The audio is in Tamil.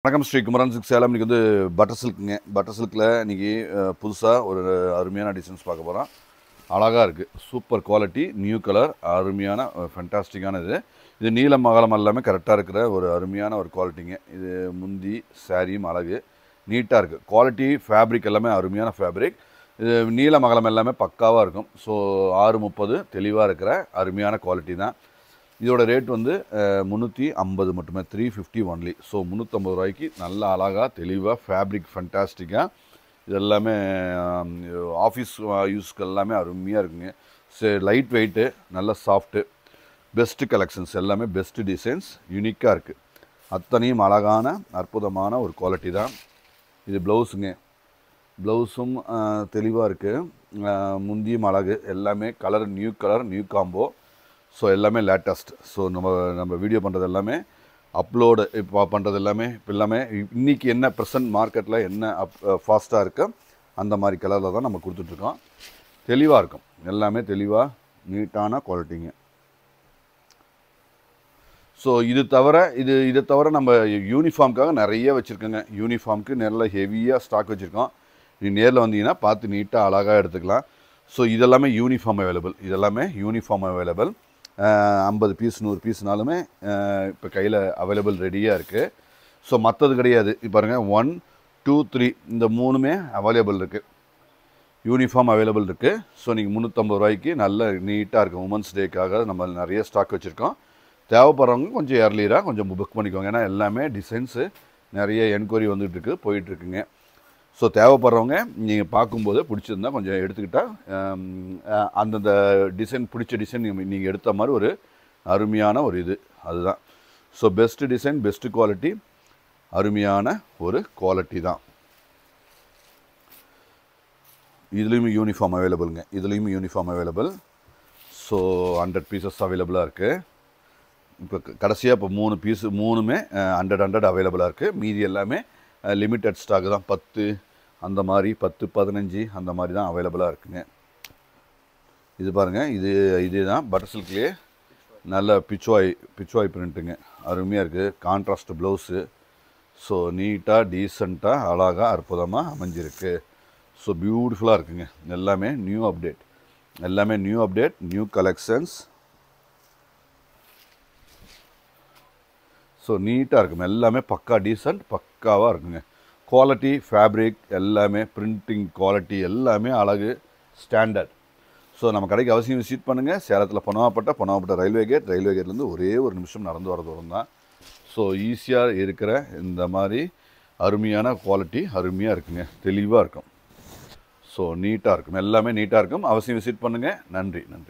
வணக்கம் ஸ்ரீ குமரன் சில்க் சேலம். இன்றைக்கி வந்து பட்டர் சில்க்குங்க. பட்டர் சில்கில் இன்றைக்கி புதுசாக ஒரு அருமையான டிசைன்ஸ் பார்க்க போகிறோம். அழகாக இருக்குது, சூப்பர் குவாலிட்டி, நியூ கலர், அருமையான ஃபேண்டாஸ்டிக்கான இது நீளம் அகலம் எல்லாமே கரெக்டாக இருக்கிற ஒரு அருமையான ஒரு குவாலிட்டிங்க. இது முந்தி சாரியும் அழகு நீட்டாக இருக்குது. குவாலிட்டி ஃபேப்ரிக் எல்லாமே அருமையான ஃபேப்ரிக். இது நீளம் அகலம் எல்லாமே பக்காவாக இருக்கும். ஸோ 630 தெளிவாக இருக்கிற அருமையான குவாலிட்டி தான். இதோட ரேட் வந்து 350 மட்டுமே, 350 ஒன்லி. ஸோ 350 ரூபாய்க்கு நல்ல அழகாக தெளிவாக ஃபேப்ரிக் ஃபண்டாஸ்டிக்காக இது எல்லாமே ஆஃபீஸ் யூஸ்க்கு எல்லாமே அருமையாக இருக்குங்க. லைட் வெயிட்டு, நல்ல சாஃப்ட்டு, பெஸ்ட்டு கலெக்ஷன்ஸ் எல்லாமே பெஸ்ட்டு டிசைன்ஸ், யூனிக்காக இருக்குது. அத்தனையும் அழகான அற்புதமான ஒரு குவாலிட்டி தான். இது ப்ளவுஸுங்க. ப்ளவுஸும் தெளிவாக இருக்குது. முந்தியும் அழகு, எல்லாமே கலர் நியூ காம்போ. ஸோ எல்லாமே லேட்டஸ்ட். ஸோ நம்ம வீடியோ பண்ணுறது எல்லாமே அப்லோடு இப்போ பண்ணுறது எல்லாமே இன்றைக்கி என்ன ப்ரெசன்ட் மார்க்கெட்டில் என்ன ஃபாஸ்ட்டாக இருக்கோ அந்த மாதிரி கலரில் தான் நம்ம கொடுத்துட்ருக்கோம். தெளிவாக இருக்கும், எல்லாமே தெளிவாக நீட்டான குவாலிட்டிங்க. ஸோ இதை தவிர நம்ம யூனிஃபார்முக்காக நிறைய வச்சுருக்கோங்க. யூனிஃபார்முக்கு நல்ல ஹெவியாக ஸ்டாக் வச்சுருக்கோம். நீ நேரில் வந்தீங்கன்னா பார்த்து நீட்டாக அழகாக எடுத்துக்கலாம். ஸோ இதெல்லாமே யூனிஃபார்ம் அவைலபிள். 50 பீஸ் 100 பீஸ்னாலுமே இப்போ கையில் அவைலபிள் ரெடியாக இருக்குது. ஸோ மற்றது கிடையாது. இப்போ பாருங்கள், 1 2 3 இந்த 3மே அவைலபிள் இருக்குது. யூனிஃபார்ம் அவைலபிள் இருக்குது. ஸோ நீங்கள் 350 ரூபாய்க்கு நல்ல நீட்டாக இருக்கும். உமன்ஸ் டேக்காக நம்ம நிறைய ஸ்டாக் வச்சுருக்கோம். தேவைப்படுறவங்க கொஞ்சம் ஏர்லியராக கொஞ்சம் புக் பண்ணிக்கோங்க. ஏன்னா எல்லாமே டிசைன்ஸு நிறைய என்கொயரி வந்துட்டுருக்கு, போயிட்டுருக்குங்க. ஸோ தேவைப்படுறவங்க நீங்கள் பார்க்கும்போது பிடிச்சிருந்தா கொஞ்சம் எடுத்துக்கிட்டால் அந்தந்த பிடிச்ச டிசைன் நீங்கள் எடுத்த மாதிரி ஒரு அருமையான ஒரு அதுதான். So best design, best quality, அருமையான ஒரு குவாலிட்டி தான். இதுலேயும் யூனிஃபார்ம் அவைலபிள். ஸோ 100 பீசஸ் அவைலபிளாக இருக்குது. இப்போ கடைசியாக இப்போ 3 பீஸு 3மே 100 அவைலபிளாக இருக்குது. மீதி எல்லாமே லிமிட்டட் ஸ்டாக் தான். 10 அந்த மாதிரி 10 15 அந்த மாதிரி தான் அவைலபிளாக இருக்குங்க. இது பாருங்கள், இது தான் பட்டர் சில்க்லேயே நல்ல பிச்வாய் பிரிண்ட்டுங்க. அருமையாக இருக்குது. Contrast blouse. ஸோ நீட்டாக டீசெண்டாக அழகாக அற்புதமாக அமைஞ்சிருக்கு. ஸோ பியூட்டிஃபுல்லாக இருக்குங்க. எல்லாமே new update, new collections. So நீட்டாக இருக்கும். எல்லாமே பக்கா டீசெண்ட், பக்காவாக இருக்குங்க. குவாலிட்டி, ஃபேப்ரிக் எல்லாமே, பிரிண்டிங் குவாலிட்டி எல்லாமே அழகு, ஸ்டாண்டர்ட். ஸோ நம்ம கடைக்கு அவசியம் விசிட் பண்ணுங்கள். சேலத்தில் பொன்னவாப்பட்ட ரயில்வே கேட்லேருந்து ஒரே ஒரு நிமிஷம் நடந்து வர தூரம் தான். ஸோ ஈஸியாக இருக்கிற இந்த மாதிரி அருமையான குவாலிட்டி அருமையாக இருக்குங்க. தெளிவாக இருக்கும். ஸோ நீட்டாக இருக்கும், எல்லாமே நீட்டாக இருக்கும். அவசியம் விசிட் பண்ணுங்கள். நன்றி.